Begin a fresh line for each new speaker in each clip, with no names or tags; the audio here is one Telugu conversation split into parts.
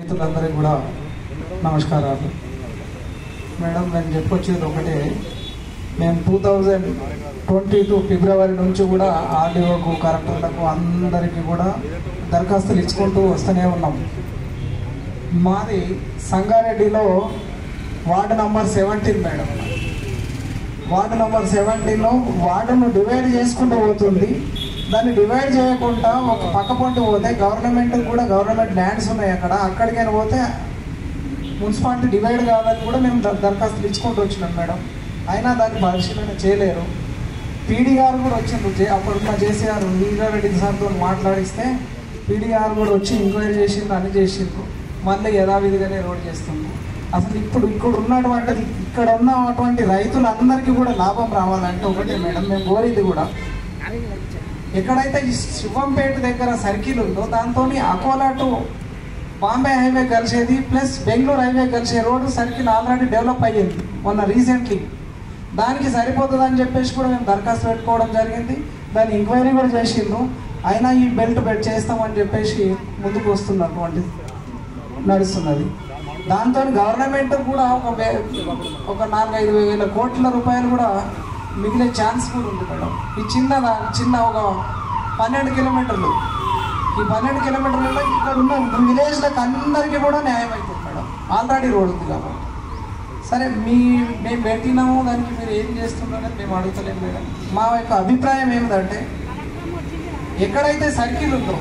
రైతులందరికీ కూడా నమస్కారాలు. మేడం, నేను చెప్పొచ్చేది ఒకటే, మేము 2022 ఫిబ్రవరి నుంచి కూడా ఆర్డీఓకు, కలెక్టర్లకు అందరికీ కూడా దరఖాస్తులు ఇచ్చుకుంటూ వస్తూనే ఉన్నాం. మాది సంగారెడ్డిలో ward number 17 madam. Ward number 17లో వార్డును డివైడ్ చేసుకుంటూ పోతుంది. దాన్ని డివైడ్ చేయకుండా ఒక పక్క పొంటి పోతే గవర్నమెంట్ కూడా గవర్నమెంట్ ల్యాండ్స్ ఉన్నాయి అక్కడికైనా పోతే మున్సిపాలిటీ డివైడ్ కావాలని కూడా మేము దరఖాస్తులు ఇచ్చుకుంటూ వచ్చినాం మేడం. అయినా దాన్ని పరిశీలన చేయలేరు. పీడీ గారు కూడా వచ్చిండ్రు, అప్పుడున్న జేసీఆర్ వీరారెడ్డి సార్తో మాట్లాడిస్తే పీడీ గారు కూడా వచ్చి ఎంక్వైరీ చేసిండ్రు, అన్ని చేసిండ్రు. మళ్ళీ యథావిధిగానే రోడ్ చేస్తుంది. అసలు ఇక్కడ ఉన్నటువంటి రైతులందరికీ కూడా లాభం రావాలంటే ఒకటే మేడం, మేము కోరింది కూడా, ఎక్కడైతే ఈ శివంపేట దగ్గర సర్కిల్ ఉందో దాంతో అకోలా టు బాంబే హైవే కలిసేది ప్లస్ బెంగళూరు హైవే కలిసే రోడ్డు సర్కిల్ ఆల్రెడీ డెవలప్ అయ్యింది మొన్న రీసెంట్లీ. దానికి సరిపోతుందని చెప్పేసి కూడా మేము దరఖాస్తు పెట్టుకోవడం జరిగింది. దాన్ని ఎంక్వైరీ కూడా చేసిండ్రు. అయినా ఈ బెల్ట్ చేస్తామని చెప్పేసి ముందుకు వస్తున్నటువంటి నడుస్తున్నది. దాంతో గవర్నమెంట్ కూడా ఒక 4-5 వేల కోట్ల రూపాయలు కూడా మిగిలే ఛాన్స్ కూడా ఉంది మేడం. ఈ చిన్న ఒక 12 కిలోమీటర్లు, ఈ 12 కిలోమీటర్లలో ఇక్కడ ఉన్న విలేజ్లకు అందరికీ కూడా న్యాయం అవుతుంది మేడం. ఆల్రెడీ రోడ్ ఉంది కాబట్టి. సరే, మేము పెట్టినాము, దానికి మీరు ఏం చేస్తున్నారని మేము అడుగుతలేము మేడం. మా యొక్క అభిప్రాయం ఏమిటంటే, ఎక్కడైతే సర్కిల్ ఉందో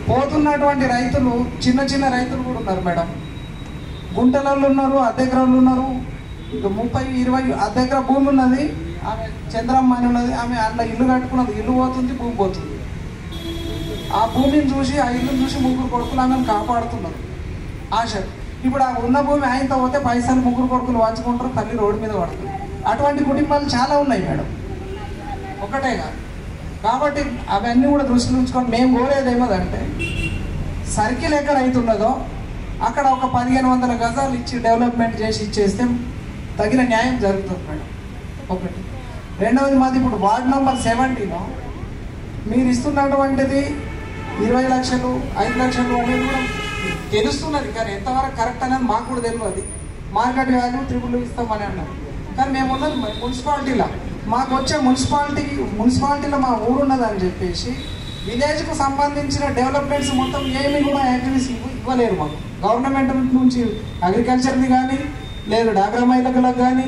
పోతున్నటువంటి రైతులు చిన్న రైతులు కూడా ఉన్నారు మేడం. గుంటలలో ఉన్నారు, అద్దెకరాలు ఉన్నారు. ఇక 30-20 అద్దెకర భూమి ఉన్నది. ఆమె చంద్రమ్మ అని ఉన్నది. ఆమె అట్లా ఇల్లు కట్టుకున్నది. ఇల్లు పోతుంది, భూమి పోతుంది. ఆ భూమిని చూసి, ఆ ఇల్లుని చూసి 3 కొడుకులు ఆమెను కాపాడుతున్నారు ఆశ. ఇప్పుడు ఆ ఉన్న భూమి ఆయనతో పోతే పైసలు 3 కొడుకులు వాంచుకుంటారు, తల్లి రోడ్డు మీద పడుతుంది. అటువంటి కుటుంబాలు చాలా ఉన్నాయి మేడం, ఒకటేగా. కాబట్టి అవన్నీ కూడా దృష్టిలో ఉంచుకొని మేము కోరేది ఏమదంటే, సర్కిల్ ఎక్కడ అవుతున్నదో అక్కడ ఒక 1500 గజాలు ఇచ్చి డెవలప్మెంట్ చేసి ఇచ్చేస్తే తగిన న్యాయం జరుగుతుంది మేడం. ఒకటి. రెండవది, మాది ఇప్పుడు వార్డు నంబర్ 70లో మీరు ఇస్తున్నటువంటిది 20 లక్షలు 5 లక్షలు అనేది కూడా తెలుస్తున్నది. కానీ ఎంతవరకు కరెక్ట్ అనేది మాకు కూడా తెలియదు. మార్కెట్ వాల్యూ 3 ఇస్తామని అన్నారు. కానీ మేము ఉన్నది మున్సిపాలిటీలో, మాకు వచ్చే మున్సిపాలిటీలో మా ఊరున్నదని చెప్పేసి విలేజ్కు సంబంధించిన డెవలప్మెంట్స్ మొత్తం ఏమి కూడా యాక్టివిటీస్ ఇవ్వలేరు మాకు. గవర్నమెంట్ నుంచి అగ్రికల్చర్ని కానీ, లేదు డాక్రా మహిళలకు కానీ,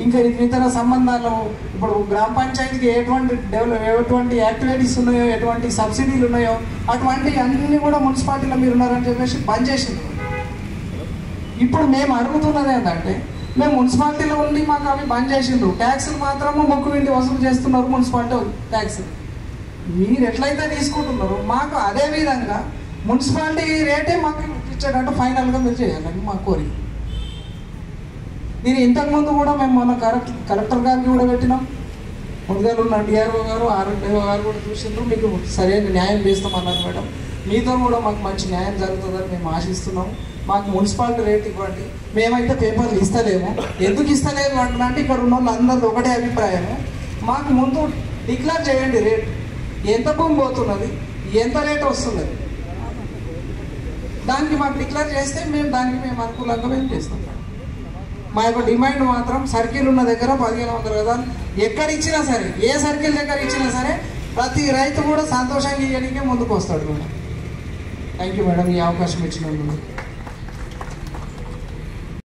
ఇంకా ఇతర సంబంధాలు, ఇప్పుడు గ్రామ పంచాయతీకి ఎటువంటి యాక్టివిటీస్ ఉన్నాయో, ఎటువంటి సబ్సిడీలు ఉన్నాయో అటువంటి అన్నీ కూడా మున్సిపాలిటీలో మీరు ఉన్నారని చెప్పేసి బంద్ చేసింది. ఇప్పుడు మేము అడుగుతున్నది ఏంటంటే, మేము మున్సిపాలిటీలో ఉండి మాకు అవి బంద్ చేసిండ్రు. ట్యాక్సులు మాత్రము మొక్కు విండి వసూలు చేస్తున్నారు మున్సిపాలిటీ ట్యాక్స్. మీరు ఎట్లయితే తీసుకుంటున్నారో మాకు అదే విధంగా మున్సిపాలిటీ రేటే మాకు ఇచ్చేటట్టు ఫైనల్గా మీరు చేయాలని మా కోరిక. దీని ఇంతకుముందు కూడా మేము మన కలెక్టర్ గారికి కూడా పెట్టినాం. ముందుగా ఉన్న డిఆర్ఓ గారు, ఆర్ఎండ్ఓ గారు కూడా చూసిండ్రు. మీకు సరైన న్యాయం చేస్తామన్నారు మేడం. మీతో కూడా మాకు మంచి న్యాయం జరుగుతుందని మేము ఆశిస్తున్నాము. మాకు మున్సిపాలిటీ రేట్ ఇవ్వండి. మేమైతే పేపర్లు ఇస్తలేము. ఎందుకు ఇస్తలేదు అంటే, ఇక్కడ ఉన్న వాళ్ళందరిది ఒకటే అభిప్రాయము. మాకు ముందు డిక్లేర్ చేయండి రేట్, ఎంత భూమి పోతున్నది, ఎంత రేట్ వస్తున్నది, దానికి మాకు డిక్లేర్ చేస్తే దానికి మేము అనుకూలంగా మేము చేస్తాం. మా యొక్క డిమాండ్ మాత్రం సర్కిల్ ఉన్న దగ్గర 1500 గజాలు ఎక్కడ ఇచ్చినా సరే, ఏ సర్కిల్ దగ్గర ఇచ్చినా సరే ప్రతి రైతు కూడా సంతోషంగా ఇవ్వడానికే ముందుకు వస్తాడు మేడం. థ్యాంక్ యూ మేడం, ఈ అవకాశం ఇచ్చినందుకు.